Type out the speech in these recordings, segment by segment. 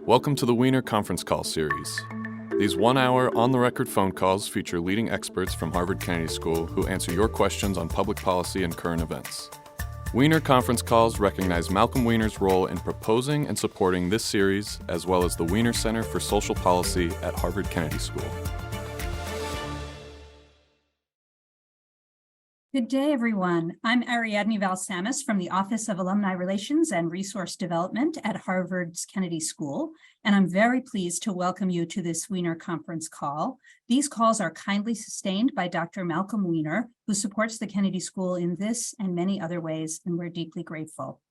Welcome to the Wiener Conference Call series. These one-hour, on-the-record phone calls feature leading experts from Harvard Kennedy School who answer your questions on public policy and current events. Wiener Conference Calls recognize Malcolm Wiener's role in proposing and supporting this series, as well as the Wiener Center for Social Policy at Harvard Kennedy School. Good day, everyone. I'm Ariadne Valsamis from the Office of Alumni Relations and Resource Development at Harvard's Kennedy School, and I'm very pleased to welcome you to this Wiener Conference Call. These calls are kindly sustained by Dr. Malcolm Wiener, who supports the Kennedy School in this and many other ways, and we're deeply grateful.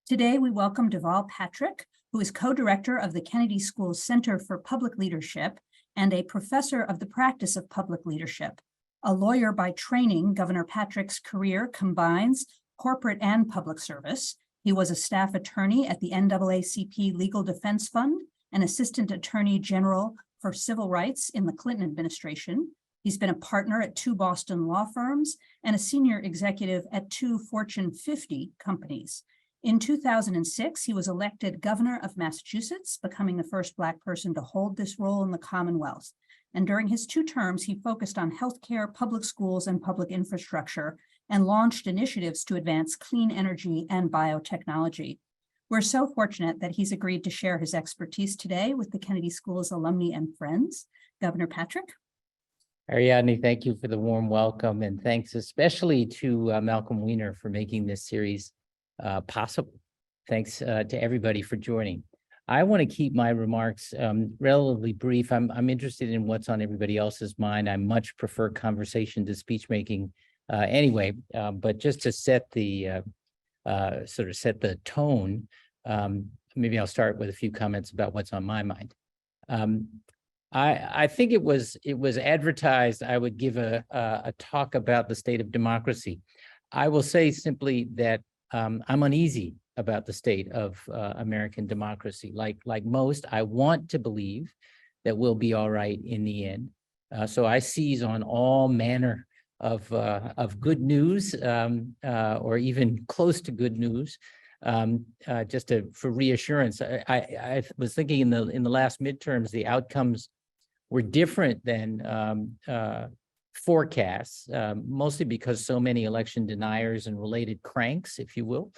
Today, we welcome Deval Patrick, who is co-director of the Kennedy School's Center for Public Leadership and a professor of the practice of public leadership. A lawyer by training, Governor Patrick's career combines corporate and public service. He was a staff attorney at the NAACP Legal Defense Fund, an assistant attorney general for civil rights in the Clinton administration. He's been a partner at 2 Boston law firms and a senior executive at 2 Fortune 50 companies. In 2006, he was elected governor of Massachusetts, becoming the first Black person to hold this role in the Commonwealth. And during his 2 terms, he focused on healthcare, public schools, and public infrastructure, and launched initiatives to advance clean energy and biotechnology. We're so fortunate that he's agreed to share his expertise today with the Kennedy School's alumni and friends. Governor Patrick. Ariadne, thank you for the warm welcome, and thanks especially to Malcolm Wiener for making this series possible. Thanks to everybody for joining. I want to keep my remarks relatively brief. I'm interested in what's on everybody else's mind. I much prefer conversation to speech making anyway, but just to set the set the tone, maybe I'll start with a few comments about what's on my mind. I think it was advertised I would give a talk about the state of democracy. I will say simply that I'm uneasy about the state of American democracy. Like most, I want to believe that we'll be all right in the end. So I seize on all manner of good news, or even close to good news, for reassurance. I was thinking in the last midterms, the outcomes were different than forecasts, mostly because so many election deniers and related cranks, if you will,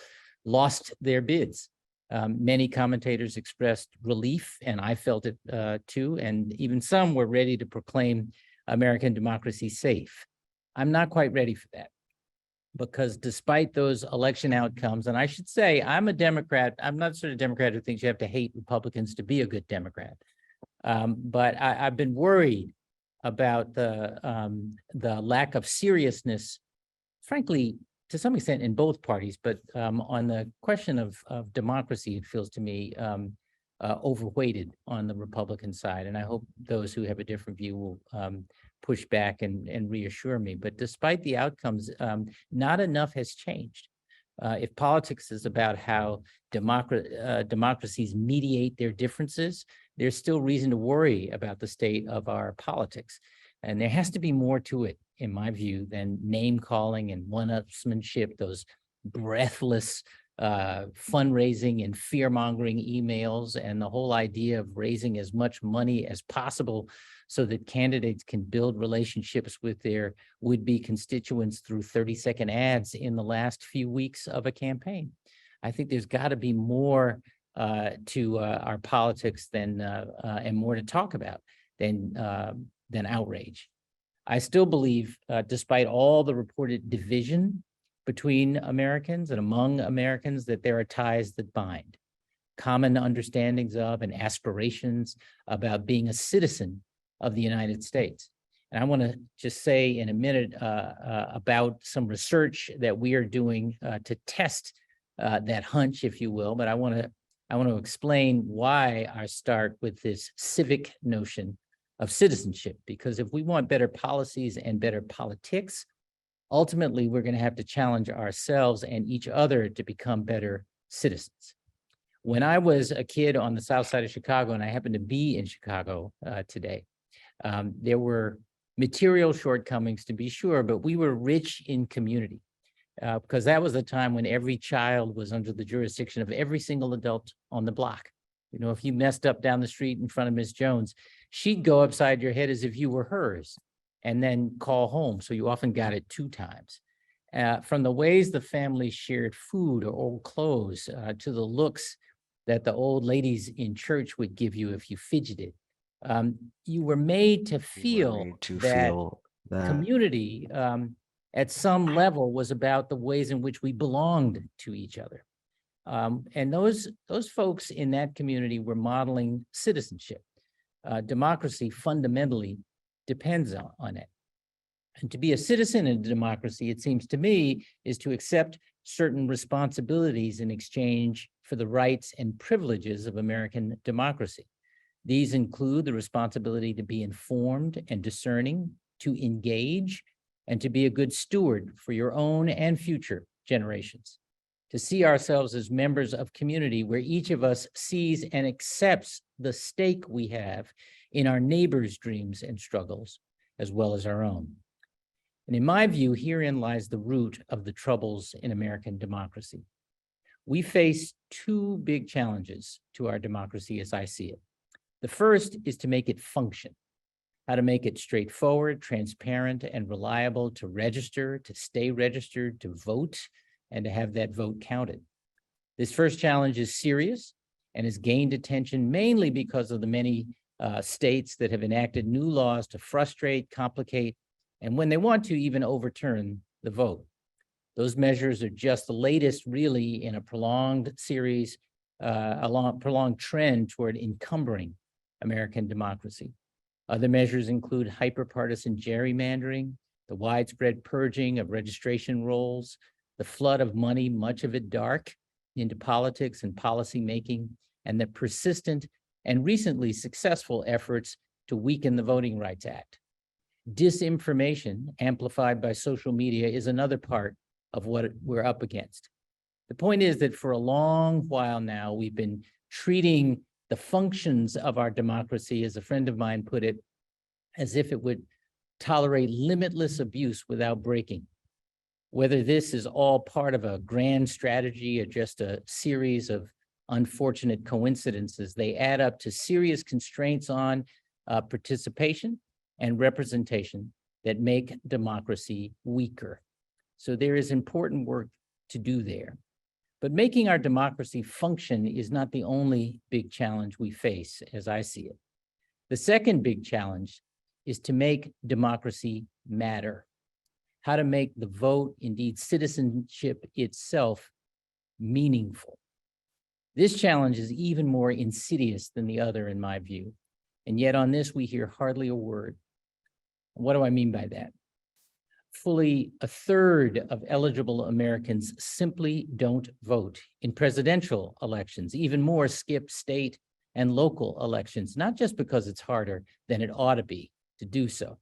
lost their bids. Many commentators expressed relief, and I felt it too, and even some were ready to proclaim American democracy safe. I'm not quite ready for that, because despite those election outcomes, and I should say I'm a Democrat, I'm not the sort of Democrat who thinks you have to hate Republicans to be a good Democrat, but I've been worried about the lack of seriousness, frankly, to some extent in both parties, but on the question of democracy, it feels to me overweighted on the Republican side. And I hope those who have a different view will push back and reassure me. But despite the outcomes, not enough has changed. If politics is about how democracies mediate their differences, there's still reason to worry about the state of our politics. And there has to be more to it, in my view, than name calling and one-upsmanship, those breathless fundraising and fear-mongering emails, and the whole idea of raising as much money as possible so that candidates can build relationships with their would-be constituents through 30-second ads in the last few weeks of a campaign. I think there's got to be more to our politics than and more to talk about than outrage. I still believe, despite all the reported division between Americans and among Americans, that there are ties that bind, common understandings of and aspirations about being a citizen of the United States. And I want to just say in a minute about some research that we are doing to test that hunch, if you will, but I want to explain why I start with this civic notion of citizenship, because if we want better policies and better politics, ultimately we're going to have to challenge ourselves and each other to become better citizens. When I was a kid on the south side of Chicago, and I happened to be in Chicago today, there were material shortcomings to be sure, but we were rich in community. Because that was the time when every child was under the jurisdiction of every single adult on the block. You know, if you messed up down the street in front of Miss Jones, she'd go upside your head as if you were hers and then call home. So you often got it 2 times. From the ways the family shared food or old clothes to the looks that the old ladies in church would give you if you fidgeted. You were made to feel that community at some level was about the ways in which we belonged to each other. And those folks in that community were modeling citizenship. Democracy fundamentally depends on it. And to be a citizen in a democracy, it seems to me, is to accept certain responsibilities in exchange for the rights and privileges of American democracy. These include the responsibility to be informed and discerning, to engage, and to be a good steward for your own and future generations. To see ourselves as members of community where each of us sees and accepts the stake we have in our neighbors' dreams and struggles, as well as our own. And in my view, herein lies the root of the troubles in American democracy. We face 2 big challenges to our democracy as I see it. The first is to make it function, how to make it straightforward, transparent, and reliable to register, to stay registered, to vote, and to have that vote counted. This first challenge is serious and has gained attention mainly because of the many states that have enacted new laws to frustrate, complicate, and when they want to, even overturn the vote. Those measures are just the latest, really, in a prolonged series, prolonged trend toward encumbering American democracy. Other measures include hyperpartisan gerrymandering, the widespread purging of registration rolls, the flood of money, much of it dark, into politics and policy making, and the persistent and recently successful efforts to weaken the Voting Rights Act. Disinformation, amplified by social media, is another part of what we're up against. The point is that for a long while now, we've been treating the functions of our democracy, as a friend of mine put it, as if it would tolerate limitless abuse without breaking. Whether this is all part of a grand strategy or just a series of unfortunate coincidences, they add up to serious constraints on participation and representation that make democracy weaker. So there is important work to do there. But making our democracy function is not the only big challenge we face, as I see it. The second big challenge is to make democracy matter, how to make the vote, indeed citizenship itself, meaningful. This challenge is even more insidious than the other, in my view, and yet on this we hear hardly a word. What do I mean by that? Fully a third of eligible Americans simply don't vote in presidential elections. Even more skip state and local elections, not just because it's harder than it ought to be to do so,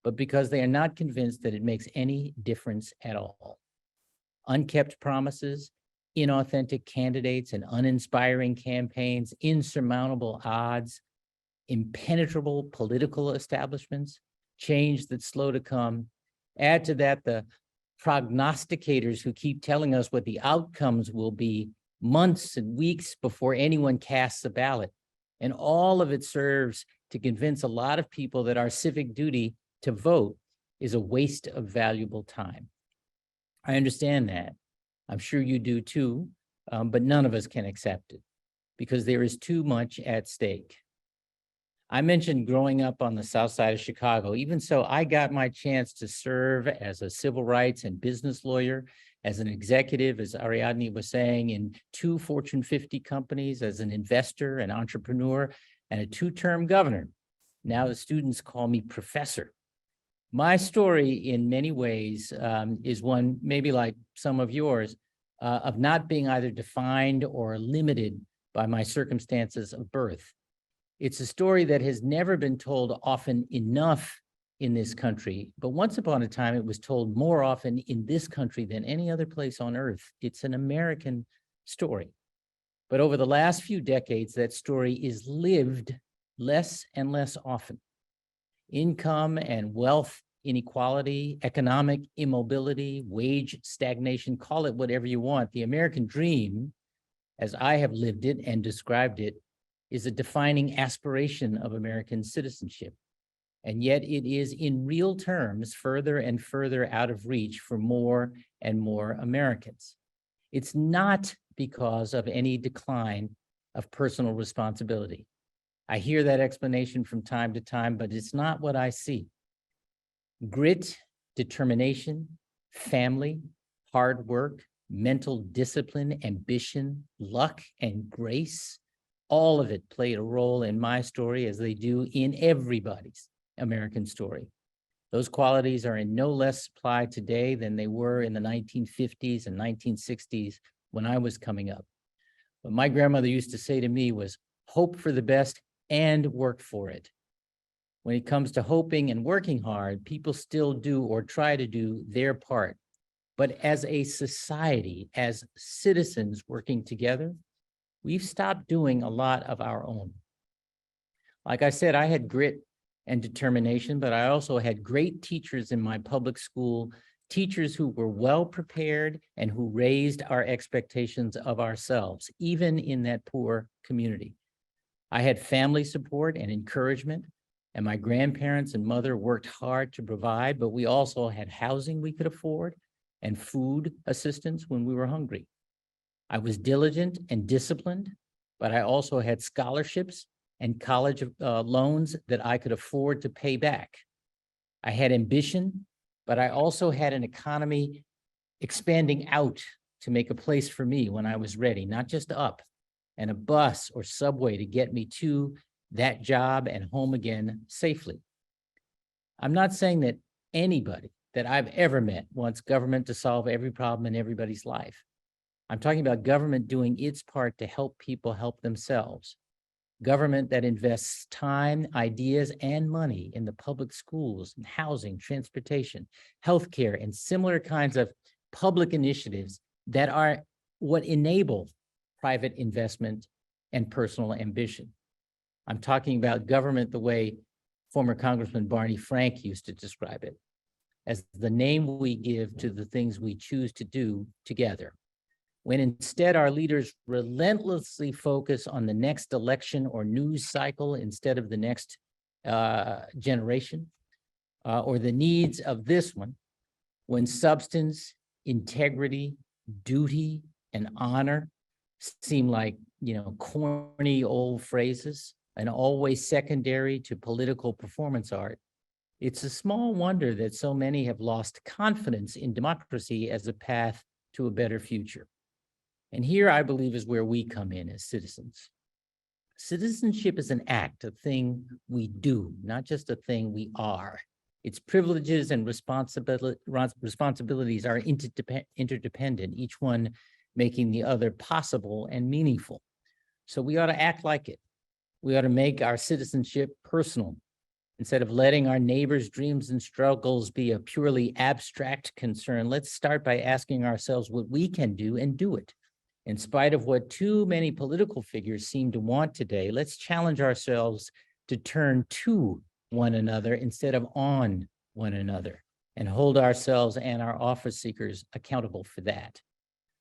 but because they are not convinced that it makes any difference at all. Unkept promises, inauthentic candidates and uninspiring campaigns, insurmountable odds, impenetrable political establishments, change that's slow to come. Add to that the prognosticators who keep telling us what the outcomes will be months and weeks before anyone casts a ballot. And all of it serves to convince a lot of people that our civic duty to vote is a waste of valuable time. I understand that. I'm sure you do too, but none of us can accept it because there is too much at stake. I mentioned growing up on the south side of Chicago. Even so, I got my chance to serve as a civil rights and business lawyer, as an executive, as Ariadne was saying, in 2 Fortune 50 companies, as an investor, an entrepreneur, and a 2-term governor. Now the students call me professor. My story in many ways is one, maybe like some of yours, of not being either defined or limited by my circumstances of birth. It's a story that has never been told often enough in this country, but once upon a time, it was told more often in this country than any other place on earth. It's an American story. But over the last few decades, that story is lived less and less often. Income and wealth inequality, economic immobility, wage stagnation, call it whatever you want. The American dream, as I have lived it and described it, is a defining aspiration of American citizenship. And yet it is in real terms further and further out of reach for more and more Americans. It's not because of any decline of personal responsibility. I hear that explanation from time to time, but it's not what I see. Grit, determination, family, hard work, mental discipline, ambition, luck, and grace, all of it played a role in my story as they do in everybody's American story. Those qualities are in no less supply today than they were in the 1950s and 1960s when I was coming up. What my grandmother used to say to me was, hope for the best and work for it. When it comes to hoping and working hard, people still do or try to do their part. But as a society, as citizens working together, we've stopped doing a lot of our own. Like I said, I had grit and determination, but I also had great teachers in my public school, teachers who were well prepared and who raised our expectations of ourselves, even in that poor community. I had family support and encouragement, and my grandparents and mother worked hard to provide, but we also had housing we could afford and food assistance when we were hungry. I was diligent and disciplined, but I also had scholarships and college loans that I could afford to pay back. I had ambition, but I also had an economy expanding out to make a place for me when I was ready, not just up, and a bus or subway to get me to that job and home again safely. I'm not saying that anybody that I've ever met wants government to solve every problem in everybody's life. I'm talking about government doing its part to help people help themselves. Government that invests time, ideas, and money in the public schools, and housing, transportation, healthcare, and similar kinds of public initiatives that are what enable private investment and personal ambition. I'm talking about government the way former Congressman Barney Frank used to describe it, as the name we give to the things we choose to do together. When instead our leaders relentlessly focus on the next election or news cycle instead of the next generation or the needs of this one, when substance, integrity, duty, and honor seem like, corny old phrases and always secondary to political performance art, it's a small wonder that so many have lost confidence in democracy as a path to a better future. And here, I believe, is where we come in as citizens. Citizenship is an act, a thing we do, not just a thing we are. Its privileges and responsibilities are interdependent, each one making the other possible and meaningful. So we ought to act like it. We ought to make our citizenship personal. Instead of letting our neighbors' dreams and struggles be a purely abstract concern, let's start by asking ourselves what we can do and do it. In spite of what too many political figures seem to want today, let's challenge ourselves to turn to one another instead of on one another and hold ourselves and our office seekers accountable for that.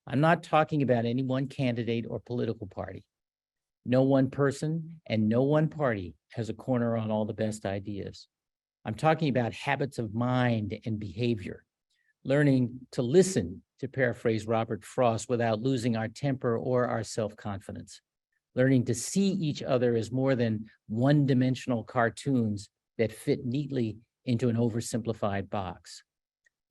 I'm not talking about any one candidate or political party. No one person and no one party has a corner on all the best ideas. I'm talking about habits of mind and behavior, learning to listen, to paraphrase Robert Frost, without losing our temper or our self-confidence, learning to see each other as more than one-dimensional cartoons that fit neatly into an oversimplified box.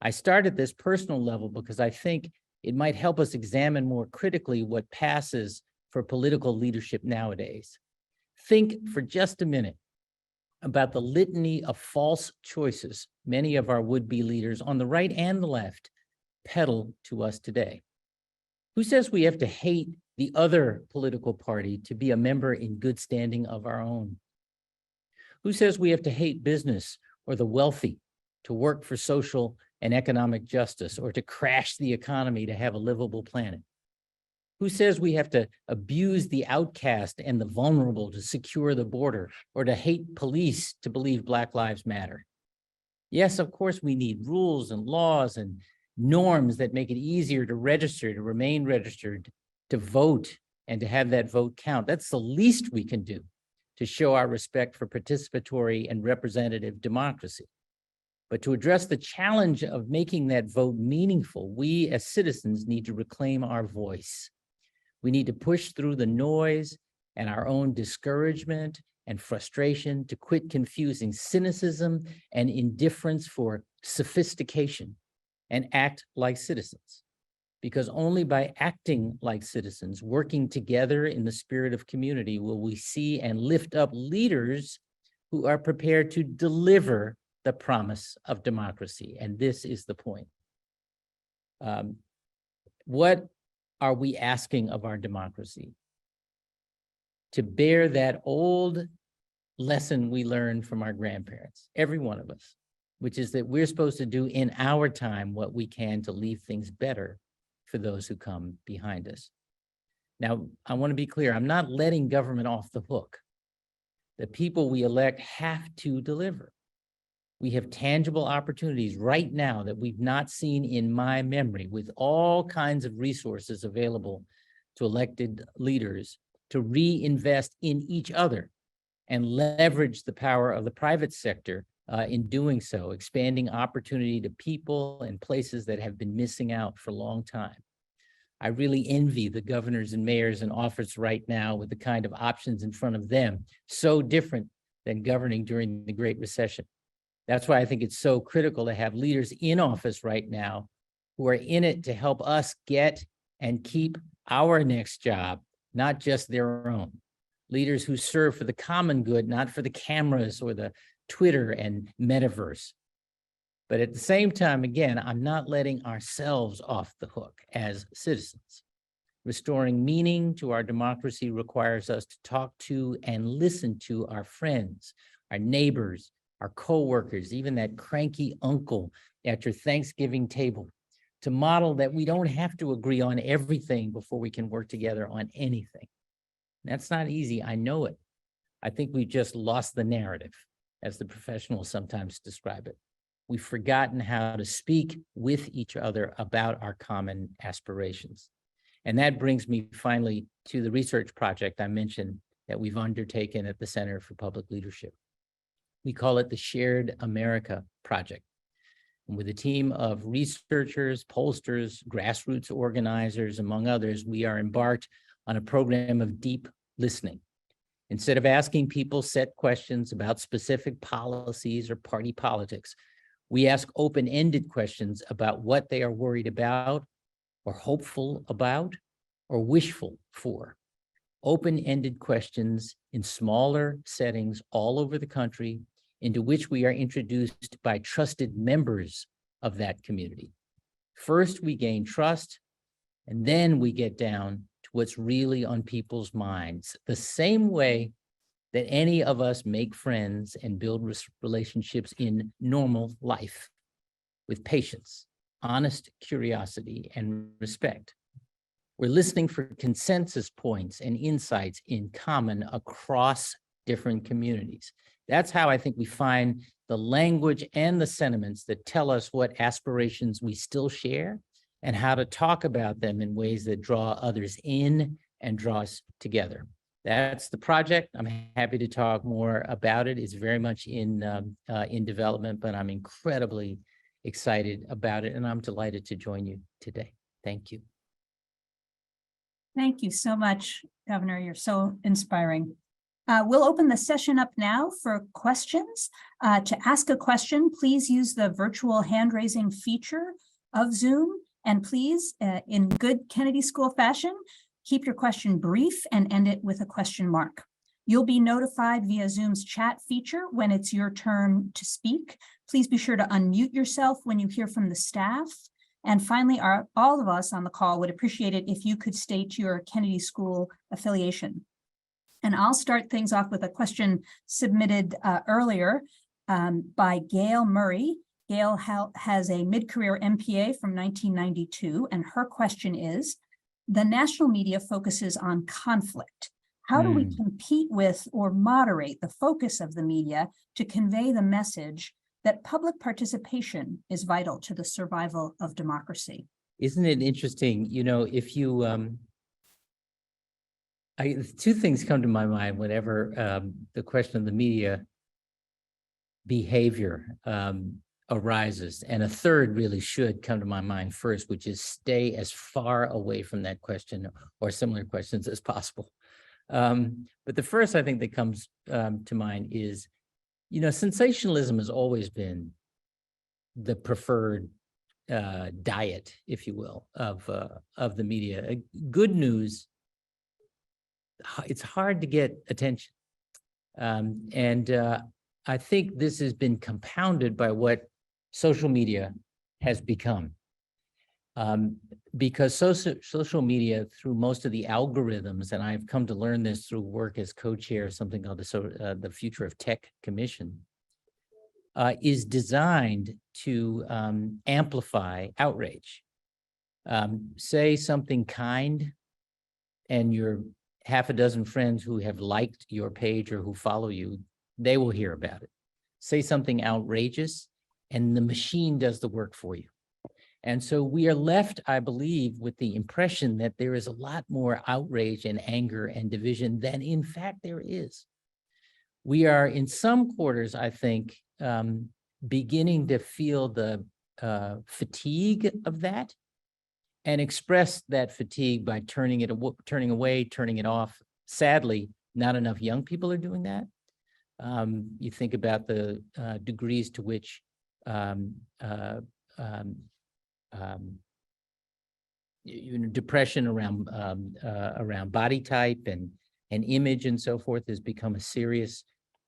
I start at this personal level because I think it might help us examine more critically what passes for political leadership nowadays. Think for just a minute about the litany of false choices many of our would-be leaders on the right and the left peddle to us today. Who says we have to hate the other political party to be a member in good standing of our own? Who says we have to hate business or the wealthy to work for social and economic justice or to crash the economy to have a livable planet? Who says we have to abuse the outcast and the vulnerable to secure the border or to hate police to believe Black Lives Matter? Yes, of course, we need rules and laws and norms that make it easier to register, to remain registered, to vote, and to have that vote count. That's the least we can do to show our respect for participatory and representative democracy. But to address the challenge of making that vote meaningful, we as citizens need to reclaim our voice. We need to push through the noise and our own discouragement and frustration to quit confusing cynicism and indifference for sophistication and act like citizens. Because only by acting like citizens, working together in the spirit of community, will we see and lift up leaders who are prepared to deliver the promise of democracy. And this is the point. What are we asking of our democracy? To bear that old lesson we learned from our grandparents, every one of us, which is that we're supposed to do in our time what we can to leave things better for those who come behind us. Now, I want to be clear, I'm not letting government off the hook. The people we elect have to deliver. We have tangible opportunities right now that we've not seen in my memory, with all kinds of resources available to elected leaders to reinvest in each other and leverage the power of the private sector in doing so, expanding opportunity to people and places that have been missing out for a long time. I really envy the governors and mayors in office right now with the kind of options in front of them, so different than governing during the Great Recession. That's why I think it's so critical to have leaders in office right now who are in it to help us get and keep our next job, not just their own. Leaders who serve for the common good, not for the cameras or the Twitter and metaverse. But at the same time, again, I'm not letting ourselves off the hook as citizens. Restoring meaning to our democracy requires us to talk to and listen to our friends, our neighbors, our coworkers, even that cranky uncle at your Thanksgiving table, to model that we don't have to agree on everything before we can work together on anything. That's not easy, I know it. I think we just lost the narrative, as the professionals sometimes describe it. We've forgotten how to speak with each other about our common aspirations. And that brings me finally to the research project I mentioned that we've undertaken at the Center for Public Leadership. We call it the Shared America Project. And with a team of researchers, pollsters, grassroots organizers, among others, we are embarked on a program of deep listening. Instead of asking people set questions about specific policies or party politics, we ask open-ended questions about what they are worried about, or hopeful about, or wishful for. Open-ended questions in smaller settings all over the country, into which we are introduced by trusted members of that community. First, we gain trust, and then we get down to what's really on people's minds, the same way that any of us make friends and build relationships in normal life, with patience, honest curiosity, and respect. We're listening for consensus points and insights in common across different communities. That's how I think we find the language and the sentiments that tell us what aspirations we still share and how to talk about them in ways that draw others in and draw us together. That's the project. I'm happy to talk more about it. It's very much in development, but I'm incredibly excited about it, and I'm delighted to join you today. Thank you. Thank you so much, Governor. You're so inspiring. We'll open the session up now for questions. To ask a question, please use the virtual hand-raising feature of Zoom. And please, in good Kennedy School fashion, keep your question brief and end it with a question mark. You'll be notified via Zoom's chat feature when it's your turn to speak. Please be sure to unmute yourself when you hear from the staff. And finally, all of us on the call would appreciate it if you could state your Kennedy School affiliation. And I'll start things off with a question submitted earlier by Gail Murray. Gail has a mid-career MPA from 1992, and her question is, the national media focuses on conflict. How do we compete with or moderate the focus of the media to convey the message that public participation is vital to the survival of democracy? Isn't it interesting? You know, if you Two things come to my mind whenever the question of the media behavior arises, and a third really should come to my mind first, which is stay as far away from that question or similar questions as possible. But the first I think that comes to mind is, sensationalism has always been the preferred diet, if you will, of the media. Good news, it's hard to get attention. I think this has been compounded by what social media has become. Because social media, through most of the algorithms, and I've come to learn this through work as co-chair of something called the Future of Tech Commission, is designed to amplify outrage. Say something kind, and your half a dozen friends who have liked your page or who follow you, they will hear about it. Say something outrageous, and the machine does the work for you. And so we are left, I believe, with the impression that there is a lot more outrage and anger and division than in fact there is. We are in some quarters, I think, beginning to feel the fatigue of that and express that fatigue by turning away, turning it off. Sadly, not enough young people are doing that. You think about the degrees to which depression around body type and image and so forth has become a serious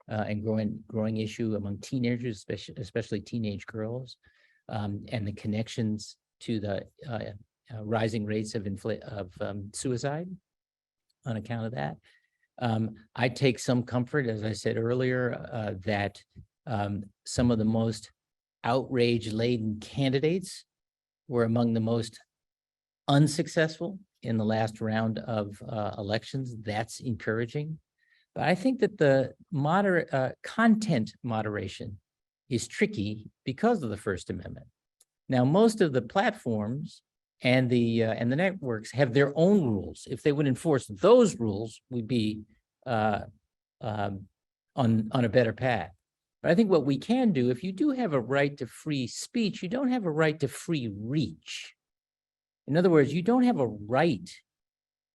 and growing issue among teenagers, especially teenage girls, and the connections to the rising rates of suicide on account of that. I take some comfort, as I said earlier, that some of the most outrage-laden candidates were among the most unsuccessful in the last round of elections. That's encouraging. But I think that the content moderation is tricky because of the First Amendment. Now, most of the platforms and the networks have their own rules. If they would enforce those rules, we'd be on a better path. But I think what we can do, if you do have a right to free speech, you don't have a right to free reach. In other words, you don't have a right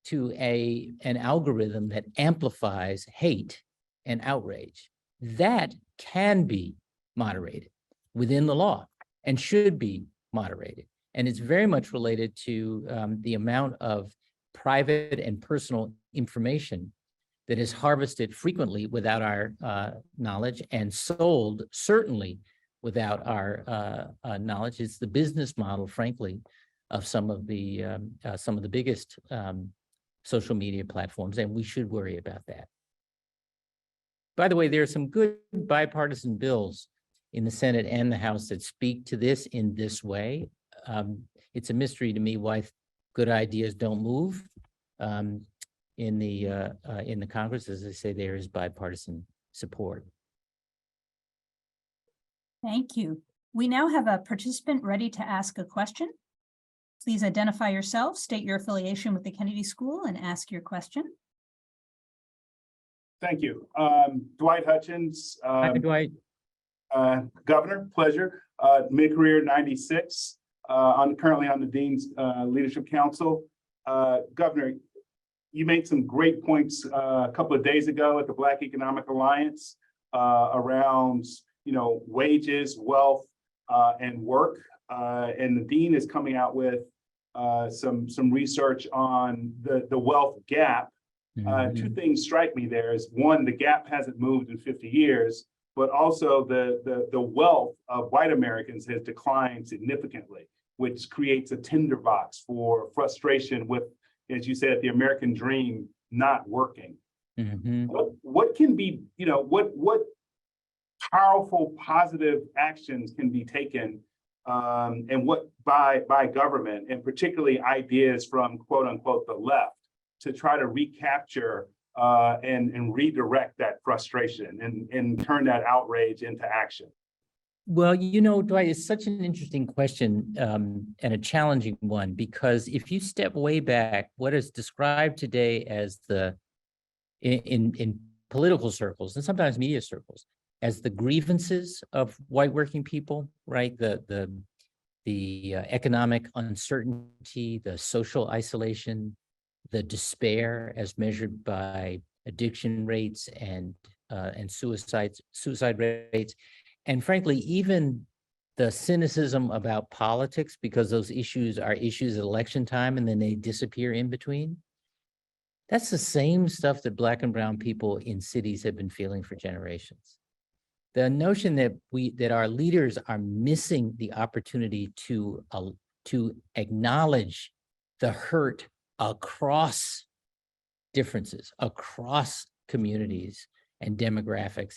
to an algorithm that amplifies hate and outrage. That can be moderated within the law and should be moderated. And it's very much related to the amount of private and personal information that is harvested frequently without our knowledge and sold certainly without our knowledge. It's the business model, frankly, of some of the biggest social media platforms, and we should worry about that. By the way, there are some good bipartisan bills in the Senate and the House that speak to this in this way. It's a mystery to me why good ideas don't move in the Congress. As I say, there is bipartisan support. Thank you. We now have a participant ready to ask a question. Please identify yourself, state your affiliation with the Kennedy School, and ask your question. Thank you. Dwight Hutchins. Hi, Dwight. Governor, pleasure. Mid-career 96. I'm currently on the Dean's Leadership Council. Governor, you made some great points a couple of days ago at the Black Economic Alliance around, wages, wealth, and work. And the Dean is coming out with some research on the wealth gap. Two things strike me there is one, the gap hasn't moved in 50 years, but also the wealth of white Americans has declined significantly, which creates a tinderbox for frustration with, as you said, the American dream not working. What can be, what powerful positive actions can be taken and what by government, and particularly ideas from quote unquote the left, to try to recapture and redirect that frustration and turn that outrage into action? Well, Dwight, it's such an interesting question and a challenging one, because if you step way back, what is described today as the in political circles and sometimes media circles as the grievances of white working people, right? The economic uncertainty, the social isolation, the despair as measured by addiction rates and suicide rates, and frankly, even the cynicism about politics, because those issues are issues at election time and then they disappear in between. That's the same stuff that Black and brown people in cities have been feeling for generations. The notion that our leaders are missing the opportunity to acknowledge the hurt across differences, across communities and demographics,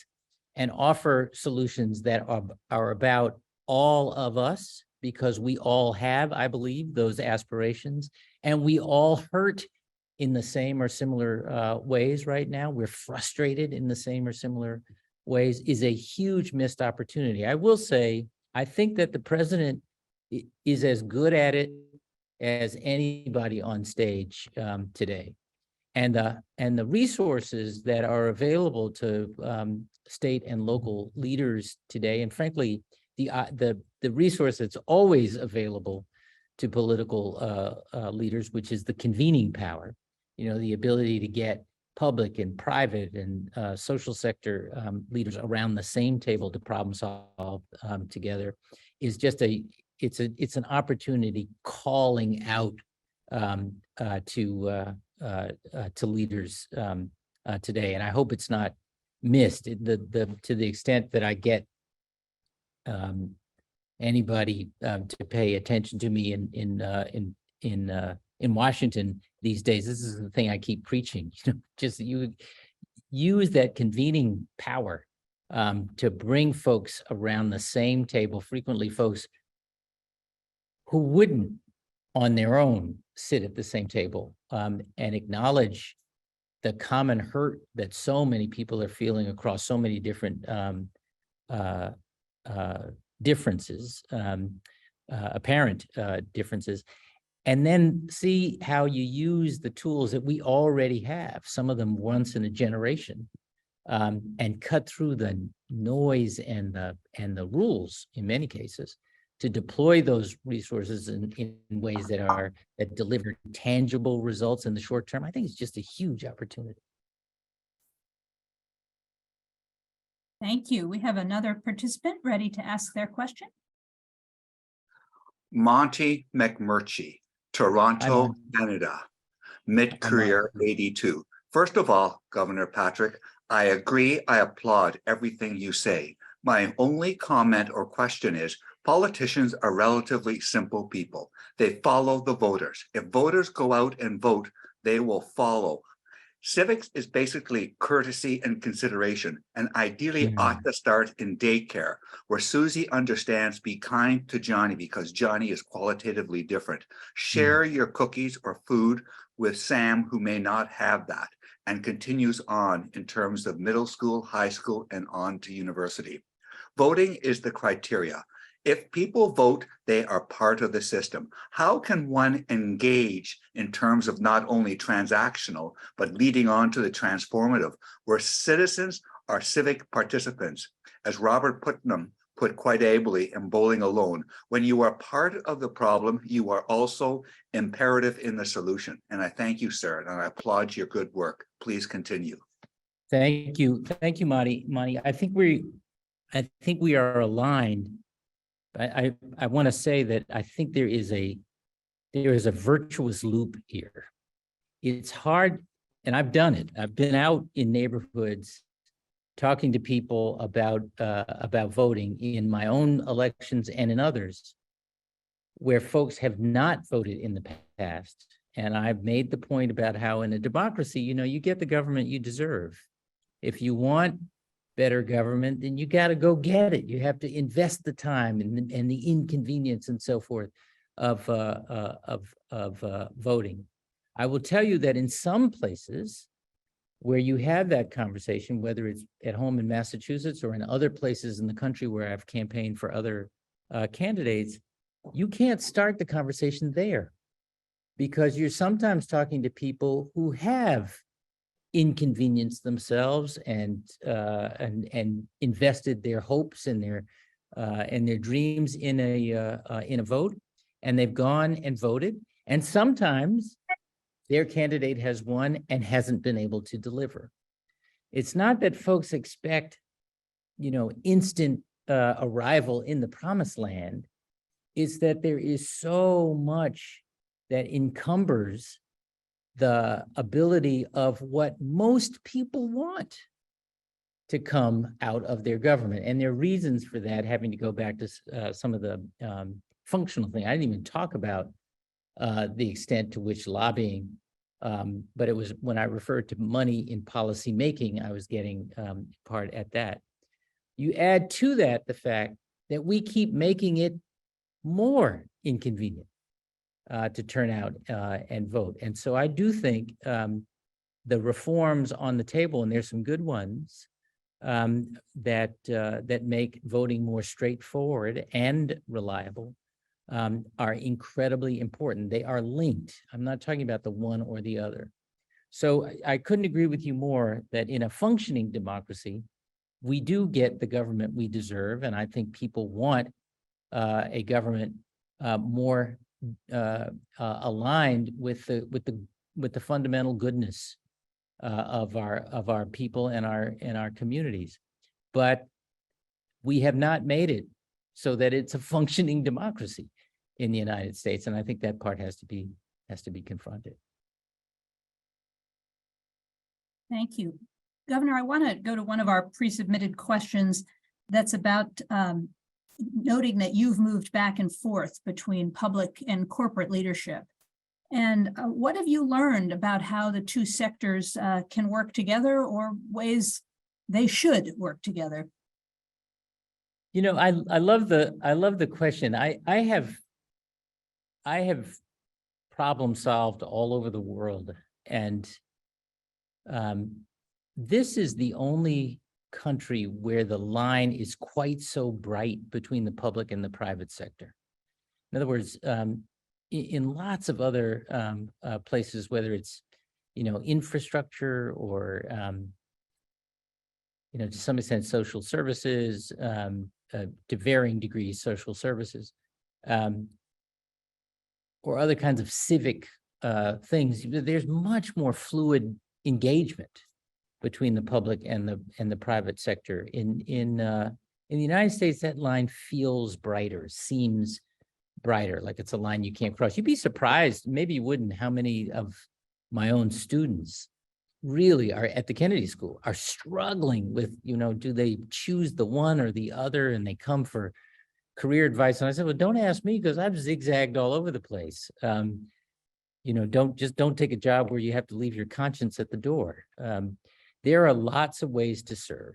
and offer solutions that are about all of us, because we all have, I believe, those aspirations, and we all hurt in the same or similar ways right now. We're frustrated in the same or similar ways, is a huge missed opportunity. I will say, I think that the president is as good at it as anybody on stage today. And the resources that are available to state and local leaders today, and frankly, the resource that's always available to political leaders, which is the convening power, the ability to get public and private and social sector leaders around the same table to problem solve together, is just it's an opportunity calling out to leaders today, and I hope it's not missed. To the extent that I get anybody to pay attention to me in Washington these days, this is the thing I keep preaching. Just you use that convening power to bring folks around the same table. Frequently, folks who wouldn't on their own sit at the same table and acknowledge the common hurt that so many people are feeling across so many different differences, apparent differences, and then see how you use the tools that we already have, some of them once in a generation, and cut through the noise and the rules in many cases to deploy those resources in ways that deliver tangible results in the short term. I think it's just a huge opportunity. Thank you. We have another participant ready to ask their question. Monty McMurchie, Toronto, Canada, mid-career 82. First of all, Governor Patrick, I agree, I applaud everything you say. My only comment or question is, politicians are relatively simple people. They follow the voters. If voters go out and vote, they will follow. Civics is basically courtesy and consideration, and ideally ought to start in daycare, where Susie understands be kind to Johnny because Johnny is qualitatively different. Share your cookies or food with Sam, who may not have that, and continues on in terms of middle school, high school, and on to university. Voting is the criteria. If people vote, they are part of the system. How can one engage in terms of not only transactional, but leading on to the transformative, where citizens are civic participants? As Robert Putnam put quite ably in Bowling Alone, when you are part of the problem, you are also imperative in the solution. And I thank you, sir, and I applaud your good work. Please continue. Thank you, Monty. I think we are aligned. I want to say that I think there is a virtuous loop here. It's hard, and I've done it. I've been out in neighborhoods talking to people about voting in my own elections and in others, where folks have not voted in the past. And I've made the point about how in a democracy, you get the government you deserve. If you want better government, then you got to go get it. You have to invest the time and the inconvenience and so forth of voting. I will tell you that in some places where you have that conversation, whether it's at home in Massachusetts or in other places in the country where I've campaigned for other candidates, you can't start the conversation there, because you're sometimes talking to people who have inconvenienced themselves and invested their hopes and their dreams in a vote, and they've gone and voted, and sometimes their candidate has won and hasn't been able to deliver. It's not that folks expect, instant arrival in the promised land. It's that there is so much that encumbers the ability of what most people want to come out of their government. And there are reasons for that, having to go back to some of the functional things. I didn't even talk about the extent to which lobbying, but it was when I referred to money in policy making, I was getting part at that. You add to that the fact that we keep making it more inconvenient to turn out and vote. And so I do think the reforms on the table, and there's some good ones, that make voting more straightforward and reliable, are incredibly important. They are linked. I'm not talking about the one or the other. So I couldn't agree with you more that in a functioning democracy, we do get the government we deserve, and I think people want a government more aligned with the fundamental goodness of our people and our communities. But we have not made it so that it's a functioning democracy in the United States, and I think that part has to be confronted. Thank you. Governor, I want to go to one of our pre-submitted questions that's about noting that you've moved back and forth between public and corporate leadership. And what have you learned about how the two sectors can work together, or ways they should work together? I love the question. I have problem solved all over the world, and this is the only country where the line is quite so bright between the public and the private sector. In other words, in lots of other places, whether it's infrastructure or to some extent social services, to varying degrees social services, or other kinds of civic things, there's much more fluid engagement between the public and the private sector. In the United States, that line feels brighter, seems brighter, like it's a line you can't cross. You'd be surprised, maybe you wouldn't, how many of my own students really are at the Kennedy School are struggling with, do they choose the one or the other, and they come for career advice. And I said, well, don't ask me, because I've zigzagged all over the place. Don't take a job where you have to leave your conscience at the door. There are lots of ways to serve.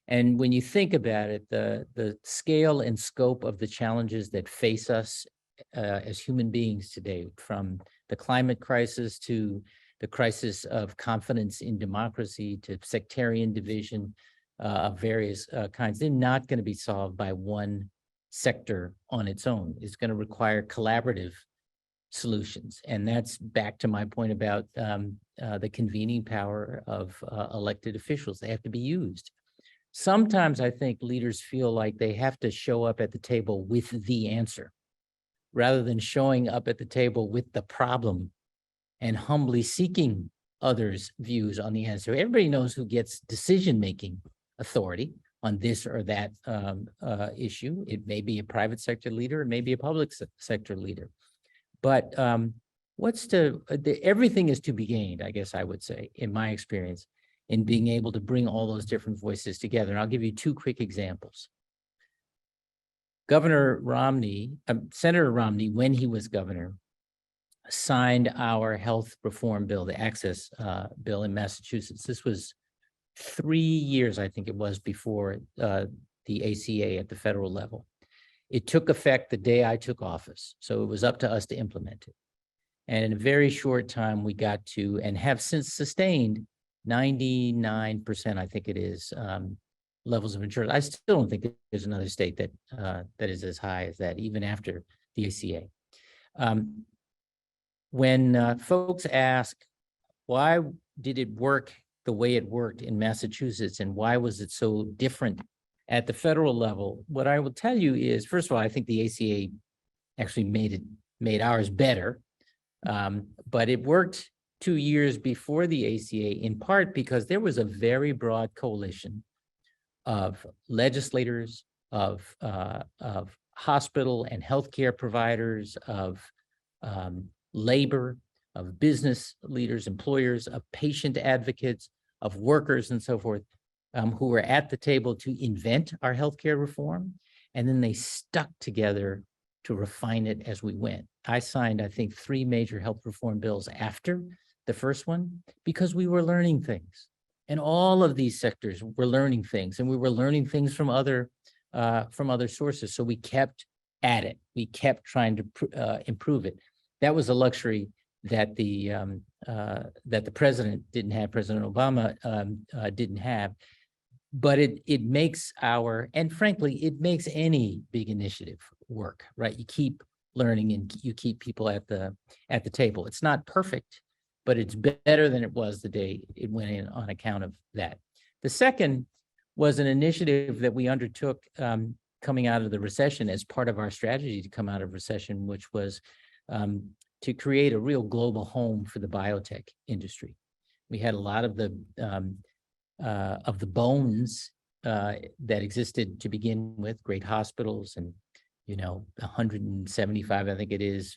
And when you think about it, the scale and scope of the challenges that face us as human beings today, from the climate crisis to the crisis of confidence in democracy to sectarian division of various kinds, they're not going to be solved by one sector on its own. It's going to require collaborative solutions. And that's back to my point about the convening power of elected officials. They have to be used. Sometimes I think leaders feel like they have to show up at the table with the answer, rather than showing up at the table with the problem and humbly seeking others' views on the answer. Everybody knows who gets decision-making authority on this or that issue. It may be a private sector leader, it may be a public sector leader. But everything is to be gained, I guess I would say, in my experience, in being able to bring all those different voices together. And I'll give you two quick examples. Senator Romney, when he was governor, signed our health reform bill, the Access bill in Massachusetts. This was 3 years, I think it was, before the ACA at the federal level. It took effect the day I took office, so it was up to us to implement it. And in a very short time, we got to, and have since sustained, 99%, I think it is, levels of insurance. I still don't think there's another state that is as high as that, even after the ACA. When folks ask, why did it work the way it worked in Massachusetts, and why was it so different at the federal level? What I will tell you is, first of all, I think the ACA actually made ours better, but it worked 2 years before the ACA, in part because there was a very broad coalition of legislators, of hospital and healthcare providers, of labor, of business leaders, employers, of patient advocates, of workers, and so forth, who were at the table to invent our healthcare reform, and then they stuck together to refine it as we went. I signed, I think, 3 major health reform bills after the first one, because we were learning things. And all of these sectors were learning things, and we were learning things from other sources. So we kept at it. We kept trying to improve it. That was a luxury that the president didn't have, President Obama didn't have. But it makes and frankly, it makes any big initiative work, right? You keep learning and you keep people at the table. It's not perfect, but it's better than it was the day it went in on account of that. The second was an initiative that we undertook coming out of the recession as part of our strategy to come out of recession, which was to create a real global home for the biotech industry. We had a lot of the bones that existed to begin with, great hospitals and 175, I think it is,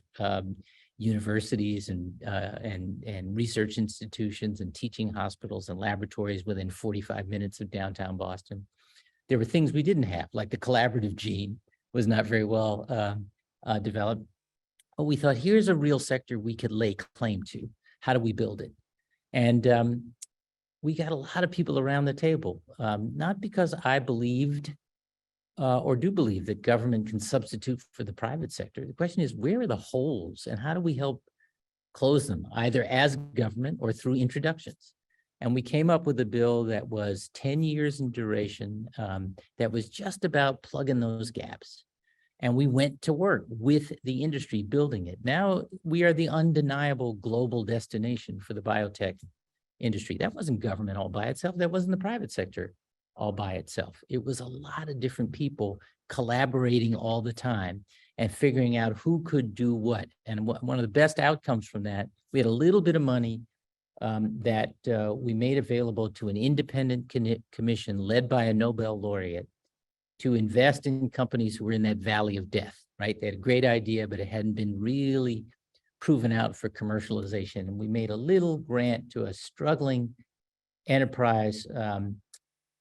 universities and research institutions and teaching hospitals and laboratories within 45 minutes of downtown Boston. There were things we didn't have, like the collaborative gene was not very well developed. But we thought, here's a real sector we could lay claim to. How do we build it? And we got a lot of people around the table, not because I believed or do believe that government can substitute for the private sector. The question is, where are the holes and how do we help close them, either as government or through introductions? And we came up with a bill that was 10 years in duration, that was just about plugging those gaps. And we went to work with the industry building it. Now we are the undeniable global destination for the biotech industry. That wasn't government all by itself. That wasn't the private sector all by itself. It was a lot of different people collaborating all the time and figuring out who could do what. And one of the best outcomes from that, we had a little bit of money that we made available to an independent commission led by a Nobel laureate to invest in companies who were in that valley of death, right? They had a great idea, but it hadn't been really proven out for commercialization. And we made a little grant to a struggling enterprise.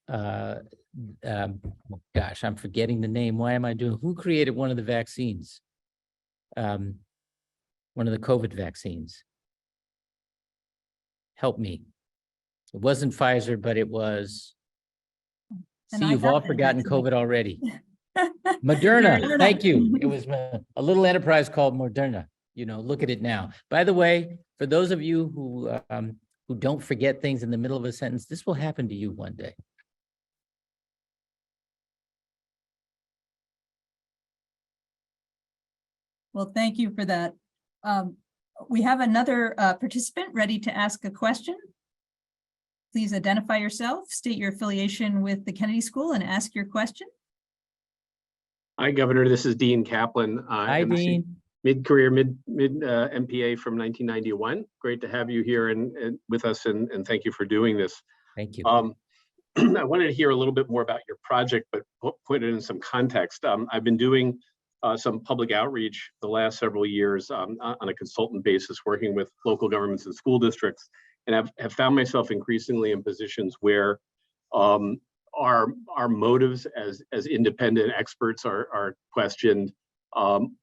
Gosh, I'm forgetting the name. Why am I doing? Who created one of the vaccines? One of the COVID vaccines. Help me. It wasn't Pfizer, but it was. See, you've all forgotten COVID already. Moderna. Thank you. It was a little enterprise called Moderna. Look at it now. By the way, for those of you who don't forget things in the middle of a sentence, this will happen to you one day. Well, thank you for that. We have another participant ready to ask a question. Please identify yourself, state your affiliation with the Kennedy School, and ask your question. Hi, Governor. This is Dean Kaplan. Hi, Dean. Mid-career, MPA from 1991. Great to have you here and with us, and thank you for doing this. Thank you. I wanted to hear a little bit more about your project, but put it in some context. I've been doing some public outreach the last several years on a consultant basis, working with local governments and school districts, and have found myself increasingly in positions where our motives as independent experts are questioned.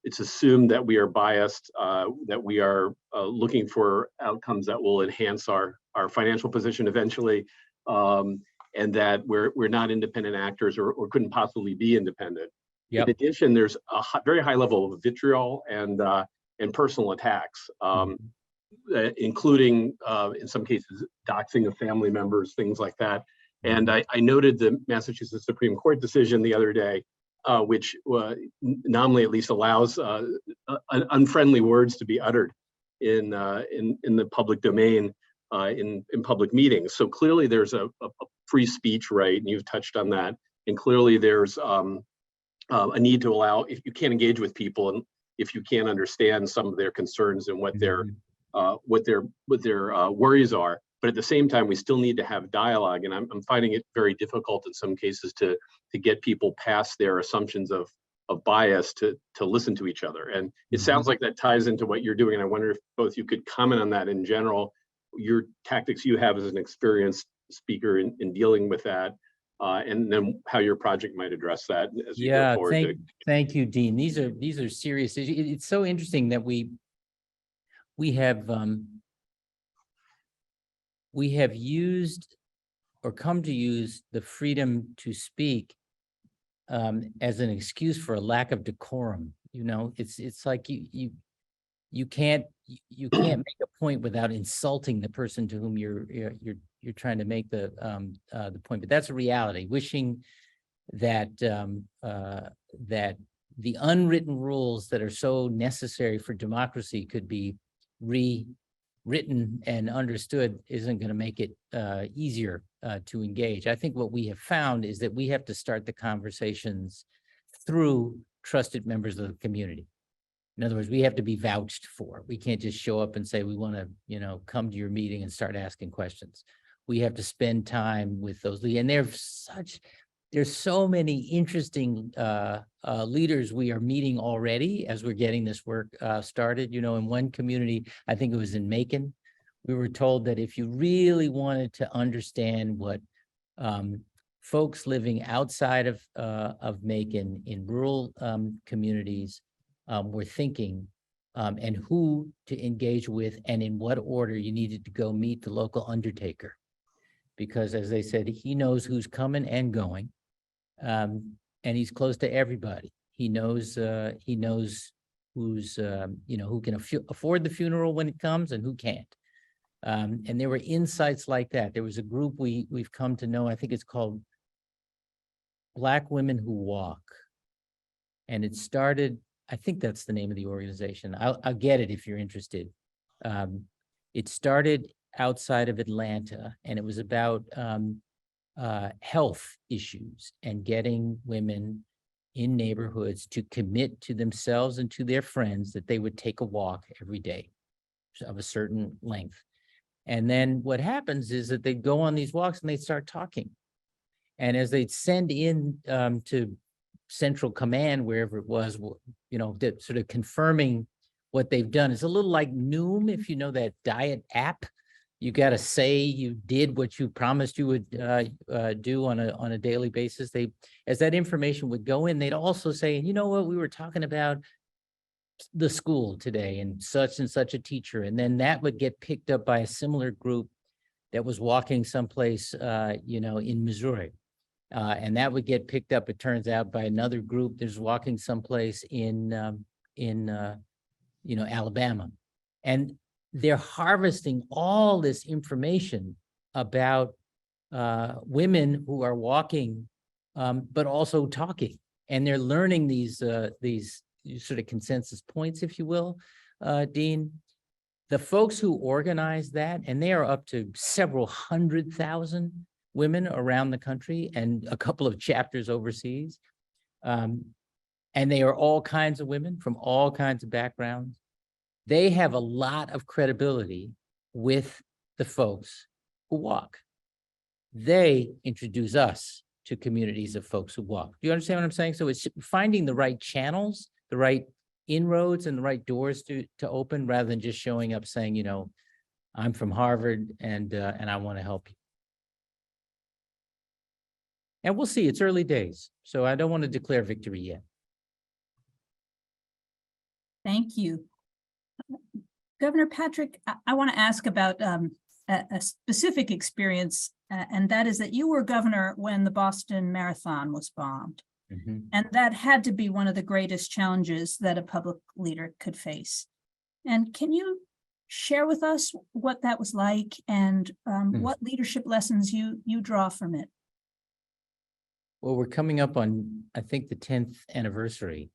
It's assumed that we are biased, that we are looking for outcomes that will enhance our financial position eventually, and that we're not independent actors or couldn't possibly be independent. Yep. In addition, there's a very high level of vitriol and personal attacks, including in some cases doxing of family members, things like that. And I noted the Massachusetts Supreme Court decision the other day, which nominally at least allows unfriendly words to be uttered in the public domain. in public meetings. So clearly there's a free speech right, and you've touched on that. And clearly there's a need to allow, if you can't engage with people and if you can't understand some of their concerns and what their worries are. But at the same time, we still need to have dialogue, and I'm finding it very difficult in some cases to get people past their assumptions of bias to listen to each other. And it sounds like that ties into what you're doing. And I wonder if both you could comment on that in general, your tactics you have as an experienced speaker in dealing with that, and then how your project might address that as you go forward. Thank you, Dean. These are serious issues. It's so interesting that we have used or come to use the freedom to speak as an excuse for a lack of decorum. You know, it's like you can't make a point without insulting the person to whom you're trying to make the point. But that's a reality. Wishing that that the unwritten rules that are so necessary for democracy could be rewritten and understood isn't going to make it easier to engage. I think what we have found is that we have to start the conversations through trusted members of the community. In other words, we have to be vouched for. We can't just show up and say, we want to, come to your meeting and start asking questions. We have to spend time with those. And there's so many interesting leaders we are meeting already as we're getting this work started. In one community, I think it was in Macon, we were told that if you really wanted to understand what folks living outside of Macon in rural communities were thinking, and who to engage with and in what order, you needed to go meet the local undertaker. Because as they said, he knows who's coming and going. And he's close to everybody. He knows who's who can afford the funeral when it comes and who can't. And there were insights like that. There was a group we've come to know, I think it's called Black Women Who Walk. And it started, I think that's the name of the organization. I'll get it if you're interested. It started outside of Atlanta, and it was about health issues and getting women in neighborhoods to commit to themselves and to their friends that they would take a walk every day of a certain length. And then what happens is that they go on these walks and they start talking. And as they'd send in to Central Command, wherever it was, that sort of confirming what they've done. It's a little like Noom, if you know that diet app. You got to say you did what you promised you would do on a daily basis. As that information would go in, they'd also say, you know what, we were talking about the school today and such a teacher. And then that would get picked up by a similar group that was walking someplace, in Missouri. And that would get picked up, it turns out, by another group that's walking someplace in Alabama. And they're harvesting all this information about women who are walking, but also talking. And they're learning these sort of consensus points, if you will, Dean. The folks who organize that, and they are up to several 100,000 women around the country and a couple of chapters overseas. And they are all kinds of women from all kinds of backgrounds. They have a lot of credibility with the folks who walk. They introduce us to communities of folks who walk. Do you understand what I'm saying? So it's finding the right channels, the right inroads and the right doors to open, rather than just showing up saying, I'm from Harvard and I want to help you. And we'll see, it's early days, so I don't want to declare victory yet. Thank you. Governor Patrick, I want to ask about a specific experience, and that is that you were governor when the Boston Marathon was bombed. Mm-hmm. And that had to be one of the greatest challenges that a public leader could face. And can you share with us what that was like and what leadership lessons you draw from it? Well, we're coming up on, I think, the 10th anniversary.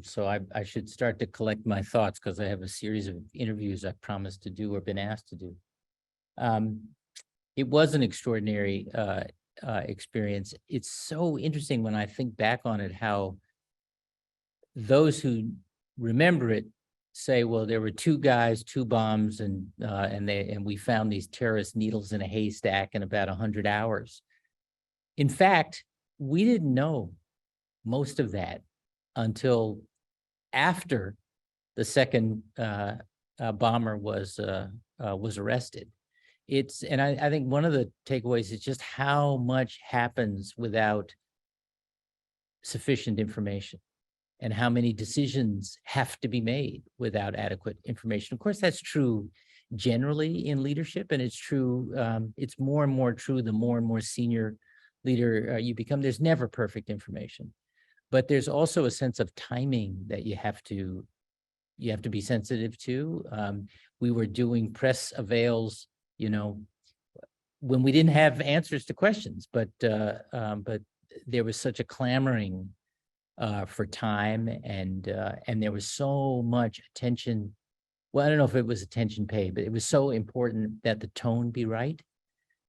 So I should start to collect my thoughts because I have a series of interviews I promised to do or been asked to do. It was an extraordinary experience. It's so interesting when I think back on it, how those who remember it say, well, there were two guys, two bombs, and we found these terrorist needles in a haystack in about 100 hours. In fact, we didn't know most of that until after the second bomber was arrested. And I think one of the takeaways is just how much happens without sufficient information, and how many decisions have to be made without adequate information. Of course, that's true generally in leadership, and it's true, it's more and more true the more and more senior leader you become. There's never perfect information, but there's also a sense of timing that you have to be sensitive to. We were doing press avails, when we didn't have answers to questions, but there was such a clamoring for time, and there was so much attention. Well, I don't know if it was attention paid, but it was so important that the tone be right,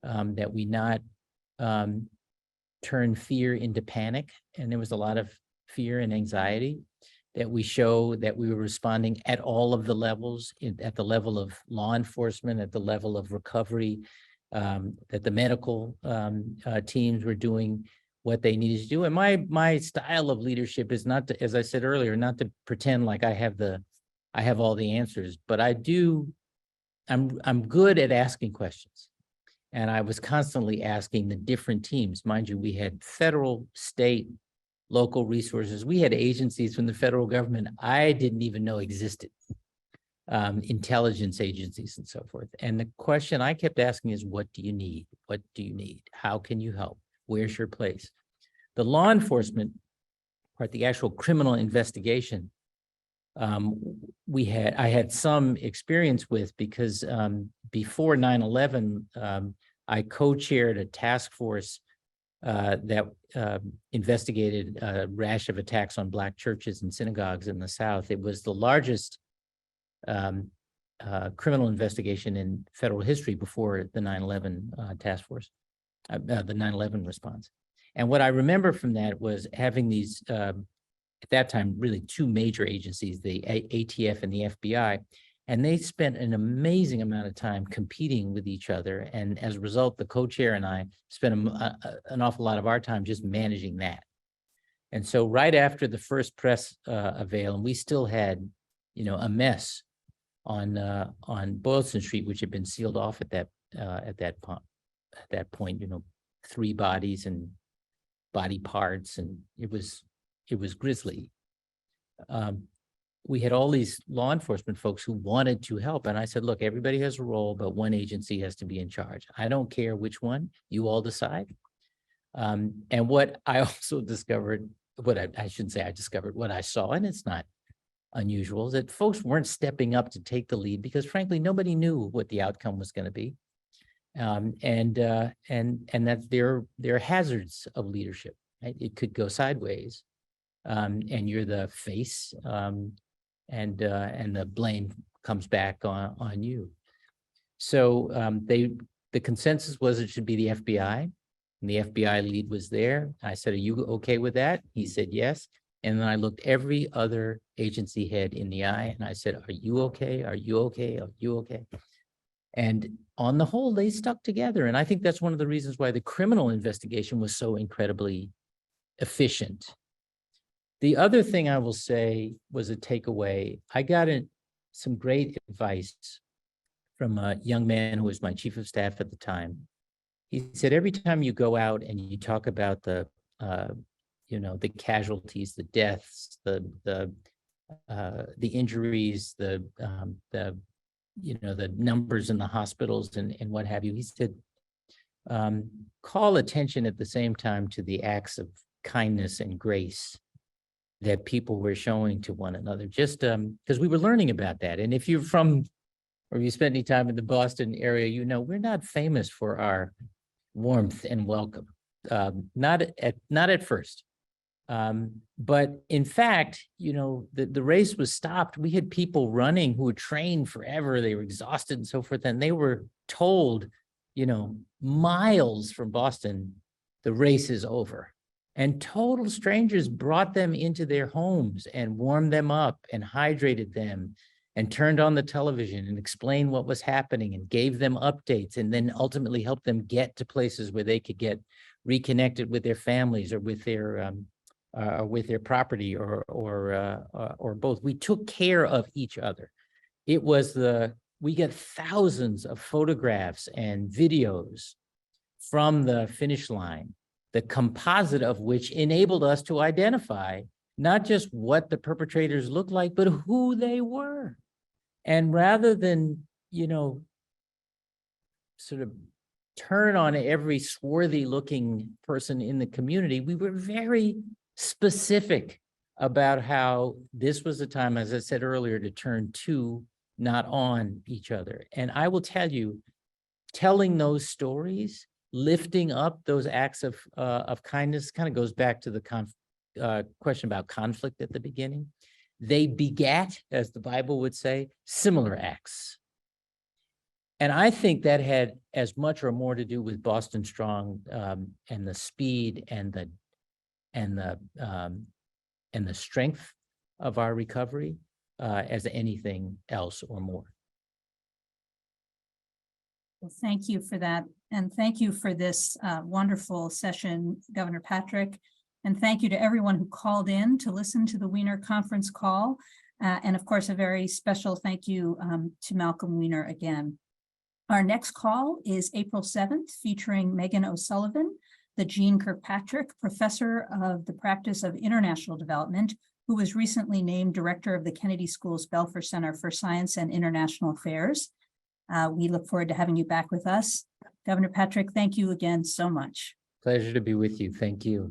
that we not turn fear into panic. And there was a lot of fear and anxiety, that we show that we were responding at all of the levels, at the level of law enforcement, at the level of recovery, that the medical teams were doing what they needed to do. And my style of leadership is not to, as I said earlier, not to pretend like I have all the answers, but I'm good at asking questions. And I was constantly asking the different teams. Mind you, we had federal, state, local resources. We had agencies from the federal government I didn't even know existed, intelligence agencies and so forth. And the question I kept asking is, what do you need? What do you need? How can you help? Where's your place? The law enforcement part, the actual criminal investigation, I had some experience with, because before 9/11, I co-chaired a task force that investigated a rash of attacks on Black churches and synagogues in the South. It was the largest criminal investigation in federal history before the 9/11 task force, the 9/11 response. And what I remember from that was having these, at that time, really two major agencies, the ATF and the FBI, and they spent an amazing amount of time competing with each other. And as a result, the co-chair and I spent an awful lot of our time just managing that. And so right after the first press avail, and we still had, a mess on Boylston Street, which had been sealed off at that point, 3 bodies and body parts, and it was grisly. We had all these law enforcement folks who wanted to help. And I said, look, everybody has a role, but one agency has to be in charge. I don't care which one, you all decide. And what I also discovered, I shouldn't say I discovered, what I saw, and it's not unusual, is that folks weren't stepping up to take the lead because frankly, nobody knew what the outcome was going to be. And that there are hazards of leadership, right? It could go sideways, and you're the face, and the blame comes back on you. So the consensus was it should be the FBI, and the FBI lead was there. I said, are you okay with that? He said yes. And then I looked every other agency head in the eye, and I said, are you okay? Are you okay? Are you okay? And on the whole, they stuck together. And I think that's one of the reasons why the criminal investigation was so incredibly efficient. The other thing I will say was a takeaway. I got some great advice from a young man who was my chief of staff at the time. He said, every time you go out and you talk about the casualties, the deaths, the injuries, the numbers in the hospitals and what have you, he said, call attention at the same time to the acts of kindness and grace that people were showing to one another, just because we were learning about that. And if you're from, or you spent any time in the Boston area, we're not famous for our warmth and welcome, not at first. But in fact, you know, the race was stopped. We had people running who had trained forever. They were exhausted and so forth. And they were told, you know, miles from Boston, the race is over. And total strangers brought them into their homes and warmed them up and hydrated them and turned on the television and explained what was happening and gave them updates, and then ultimately helped them get to places where they could get reconnected with their families or with their property or both. We took care of each other. It was we get thousands of photographs and videos from the finish line, the composite of which enabled us to identify not just what the perpetrators looked like, but who they were. And rather than, you know, sort of turn on every swarthy looking person in the community, we were very specific about how this was a time, as I said earlier, to turn to, not on each other. And I will tell you, telling those stories, lifting up those acts of kindness, kind of goes back to the question about conflict at the beginning. They begat, as the Bible would say, similar acts. And I think that had as much or more to do with Boston Strong and the speed and the strength of our recovery as anything else or more. Well, thank you for that. And thank you for this wonderful session, Governor Patrick. And thank you to everyone who called in to listen to the Wiener Conference Call. And of course, a very special thank you to Malcolm Wiener again. Our next call is April 7th, featuring Megan O'Sullivan, the Jean Kirkpatrick Professor of the Practice of International Development, who was recently named Director of the Kennedy School's Belfer Center for Science and International Affairs. We look forward to having you back with us. Governor Patrick, thank you again so much. Pleasure to be with you. Thank you.